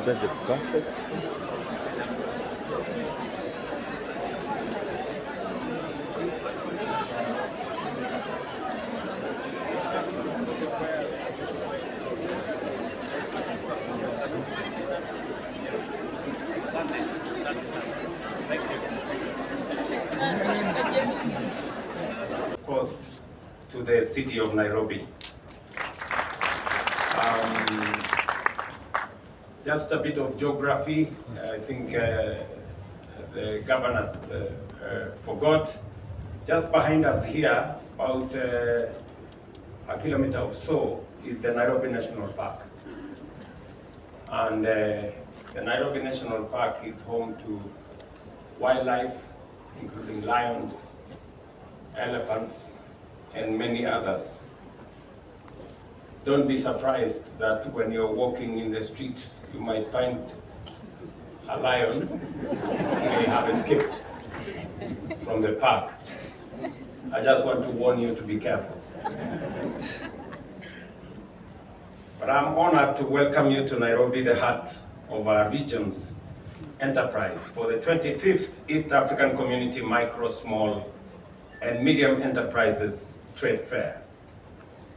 that the perfect? Of course, to the city of Nairobi. Just a bit of geography. I think the governors forgot. Just behind us here, about a kilometer or so, is the Nairobi National Park. And the Nairobi National Park is home to wildlife, including lions, elephants, and many others. Don't be surprised that when you're walking in the streets, you might find a lion who may have escaped from the park. I just want to warn you to be careful. But I'm honored to welcome you to Nairobi, the heart of our region's enterprise, for the 25th East African Community Micro, Small, and Medium Enterprises Trade Fair.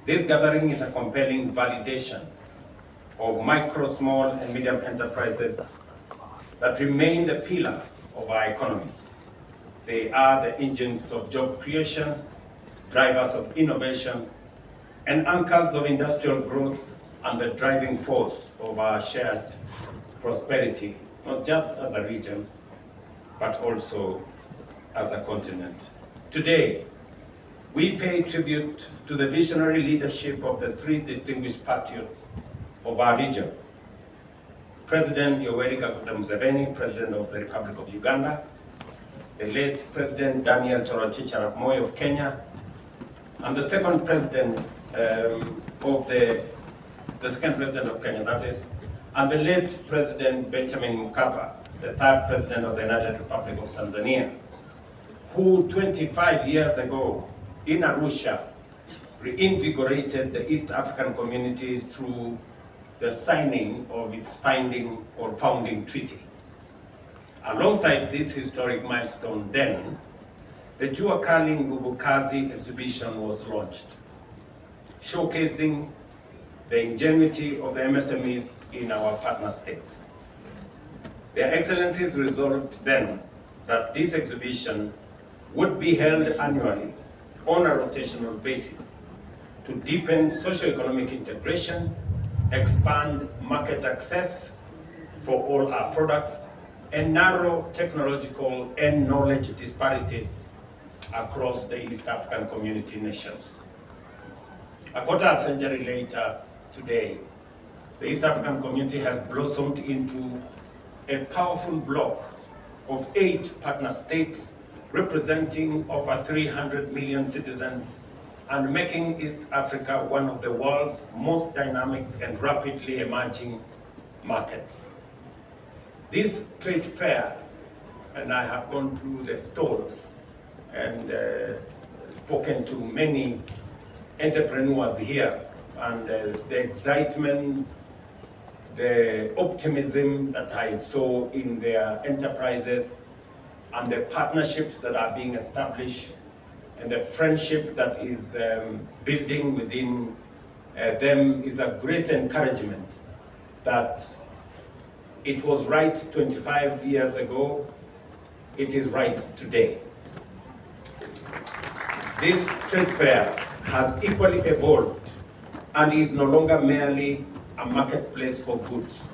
This gathering is a compelling validation of micro, small, and medium enterprises that remain the pillar of our economies. They are the engines of job creation, drivers of innovation, and anchors of industrial growth and the driving force of our shared prosperity, not just as a region, but also as a continent. Today, we pay tribute to the visionary leadership of the three distinguished patriots of our region. President Yoweri Kaguta Museveni, President of the Republic of Uganda, the late President Daniel Toroitich arap Moi of Kenya, and the second president of Kenya, that is, and the late President Benjamin Mkapa, the third president of the United Republic of Tanzania, who 25 years ago in Arusha reinvigorated the East African community through the signing of its founding treaty. Alongside this historic milestone then, the Jua Kali Nguvu Kazi exhibition was launched, showcasing the ingenuity of the MSMEs in our partner states. Their Excellencies resolved then that this exhibition would be held annually on a rotational basis to deepen socio-economic integration, expand market access for all our products, and narrow technological and knowledge disparities across the East African community nations. A quarter century later today, the East African community has blossomed into a powerful bloc of 8 partner states representing over 300 million citizens and making East Africa one of the world's most dynamic and rapidly emerging markets. This trade fair, and I have gone through the stalls and spoken to many entrepreneurs here, and the excitement, the optimism that I saw in their enterprises, and the partnerships that are being established, and the friendship that is building within them is a great encouragement that it was right 25 years ago, it is right today. This trade fair has equally evolved and is no longer merely a marketplace for goods,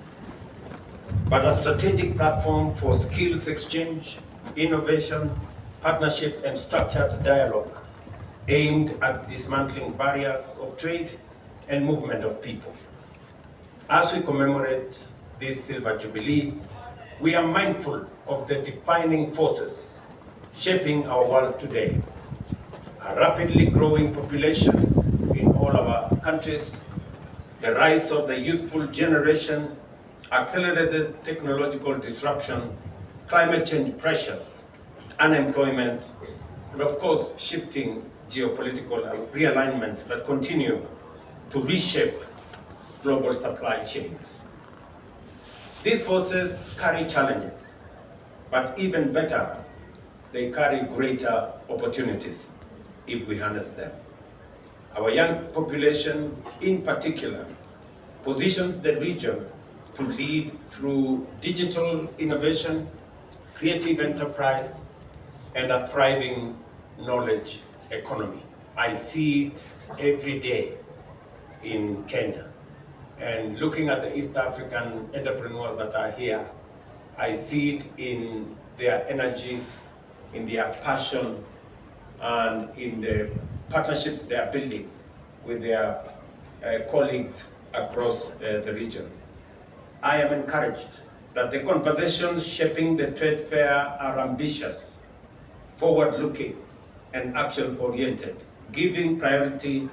but a strategic platform for skills exchange, innovation, partnership, and structured dialogue aimed at dismantling barriers of trade and movement of people. As we commemorate this Silver Jubilee, we are mindful of the defining forces shaping our world today. A rapidly growing population in all our countries, the rise of the youthful generation, accelerated technological disruption, climate change pressures, unemployment, and of course, shifting geopolitical realignments that continue to reshape global supply chains. These forces carry challenges, but even better, they carry greater opportunities if we harness them. Our young population, in particular, positions the region to lead through digital innovation, creative enterprise, and a thriving knowledge economy. I see it every day in Kenya. And looking at the East African entrepreneurs that are here, I see it in their energy, in their passion, and in the partnerships they are building with their colleagues across the region. I am encouraged that the conversations shaping the trade fair are ambitious, forward-looking, and action-oriented, giving priority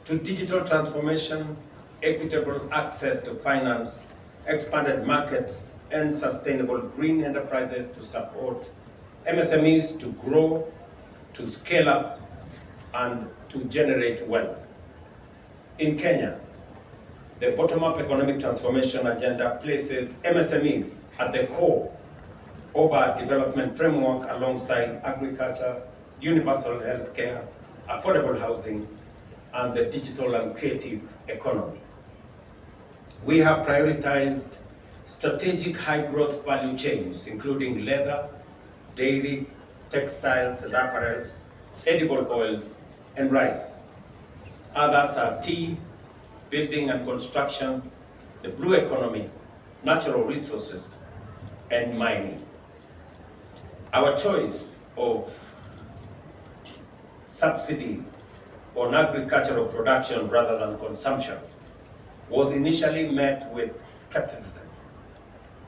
to digital transformation, equitable access to finance, expanded markets, and sustainable green enterprises to support MSMEs to grow, to scale up, and to generate wealth. In Kenya, the bottom-up economic transformation agenda places MSMEs at the core of our development framework alongside agriculture, universal health care, affordable housing, and the digital and creative economy. We have prioritized strategic high-growth value chains, including leather, dairy, textiles and apparels, edible oils, and rice. Others are tea, building and construction, the blue economy, natural resources, and mining. Our choice of subsidy on agricultural production rather than consumption was initially met with skepticism,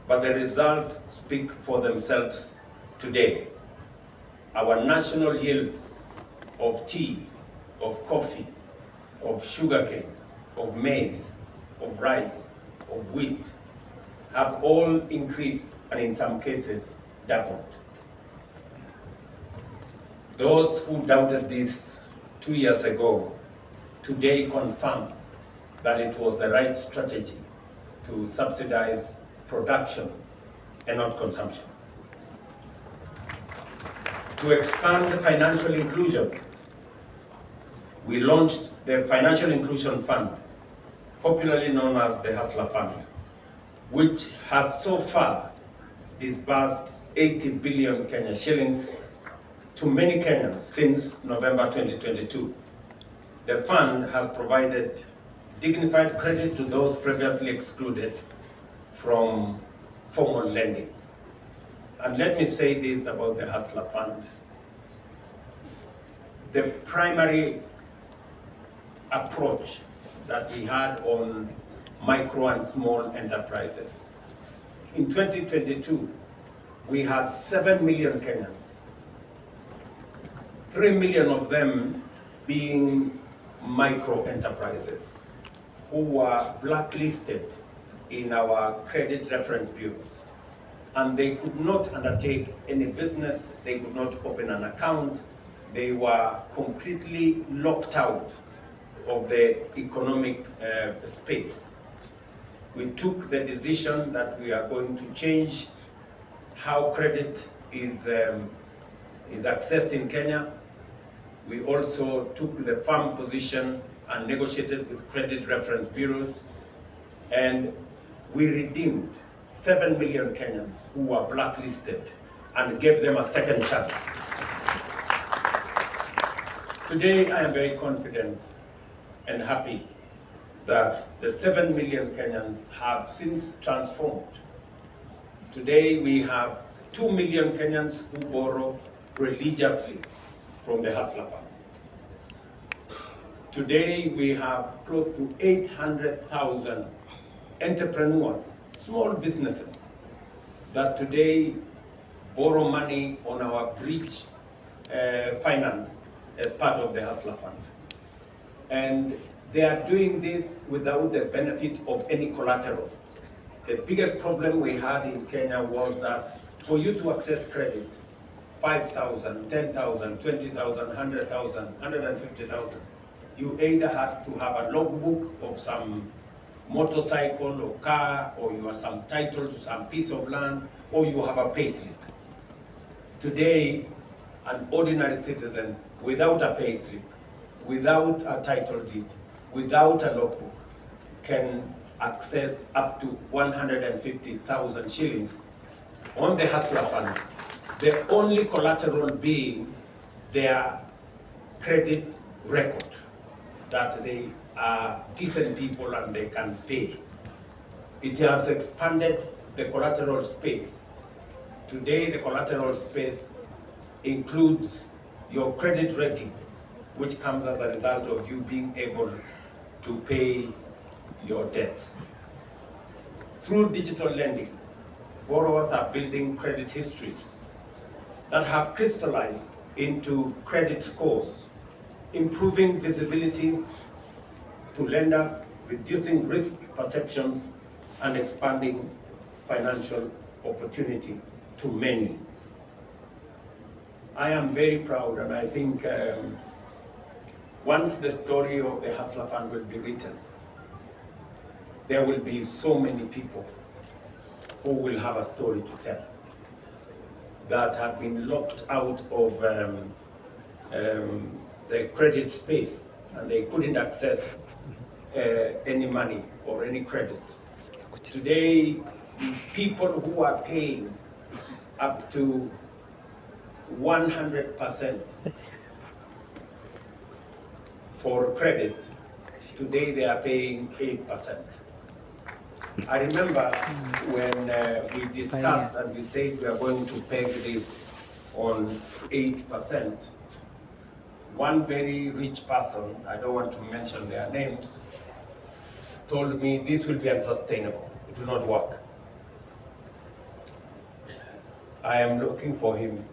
but the results speak for themselves today. Our national yields of tea, of coffee, of sugarcane, of maize, of rice, of wheat have all increased and in some cases doubled. Those who doubted this 2 years ago today confirm that it was the right strategy to subsidize production and not consumption. To expand financial inclusion, we launched the Financial Inclusion Fund, popularly known as the Hustler Fund, which has so far disbursed 80 billion Kenya shillings to many Kenyans since November 2022. The fund has provided dignified credit to those previously excluded from formal lending. And let me say this about the Hustler Fund. The primary approach that we had on micro and small enterprises. In 2022, we had 7 million Kenyans, 3 million of them being micro enterprises who were blacklisted in our credit reference bureaus. And they could not undertake any business, they could not open an account, they were completely locked out of the economic space. We took the decision that we are going to change how credit is accessed in Kenya. We also took the firm position and negotiated with credit reference bureaus, and we redeemed 7 million Kenyans who were blacklisted and gave them a second chance. Today, I am very confident and happy that the 7 million Kenyans have since transformed. Today, we have 2 million Kenyans who borrow religiously from the Hustler Fund. Today, we have close to 800,000 entrepreneurs, small businesses, that today borrow money on our bridge finance as part of the Hustler Fund. And they are doing this without the benefit of any collateral. The biggest problem we had in Kenya was that for you to access credit, 5,000, 10,000, 20,000, 100,000, 150,000, you either had to have a logbook of some motorcycle or car, or you have some title to some piece of land, or you have a payslip. Today, an ordinary citizen without a payslip, without a title deed, without a logbook, can access up to 150,000 shillings on the Hustler Fund, the only collateral being their credit record, that they are decent people and they can pay. It has expanded the collateral space. Today, the collateral space includes your credit rating, which comes as a result of you being able to pay your debts. Through digital lending, borrowers are building credit histories that have crystallized into credit scores, improving visibility to lenders, reducing risk perceptions, and expanding financial opportunity to many. I am very proud, and I think once the story of the Hustler Fund will be written, there will be so many people who will have a story to tell that have been locked out of the credit space, and they couldn't access any money or any credit. Today, people who are paying up to 100% for credit, today they are paying 8%. I remember when we discussed and we said we are going to peg this on 8%, one very rich person, I don't want to mention their names, told me this will be unsustainable, it will not work. I am looking for him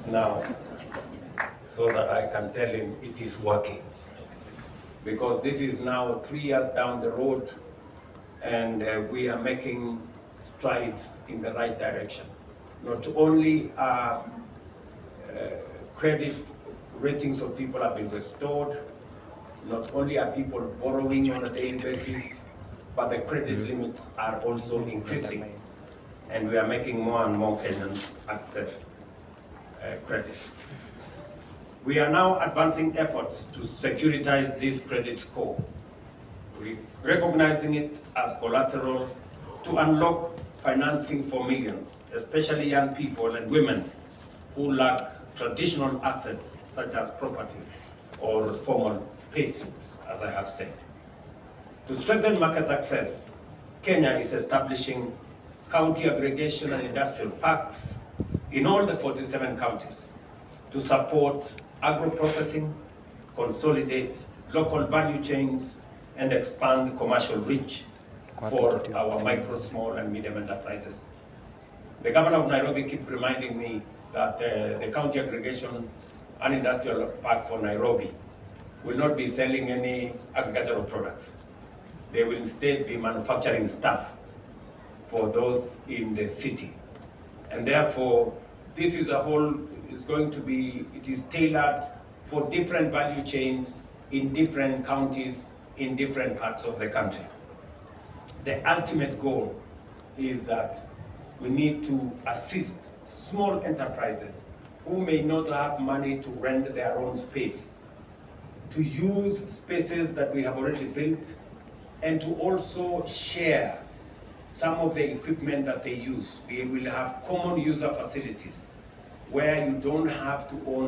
now so that I can tell him it is working. Because this is now 3 years down the road, and we are making strides in the right direction. Not only are credit ratings of people have been restored, not only are people borrowing on a daily basis, but the credit limits are also increasing. And we are making more and more Kenyans access credit. We are now advancing efforts to securitize this credit score, recognizing it as collateral to unlock financing for millions, especially young people and women who lack traditional assets such as property or formal payslips, as I have said. To strengthen market access, Kenya is establishing county aggregation and industrial parks in all the 47 counties to support agro-processing, consolidate local value chains, and expand commercial reach for our micro, small, and medium enterprises. The governor of Nairobi keeps reminding me that the county aggregation and industrial park for Nairobi will not be selling any agricultural products. They will instead be manufacturing stuff for those in the city. And therefore, this is going to be, it is tailored for different value chains in different counties, in different parts of the country. The ultimate goal is that we need to assist small enterprises who may not have money to rent their own space, to use spaces that we have already built, and to also share some of the equipment that they use. We will have common user facilities where you don't have to own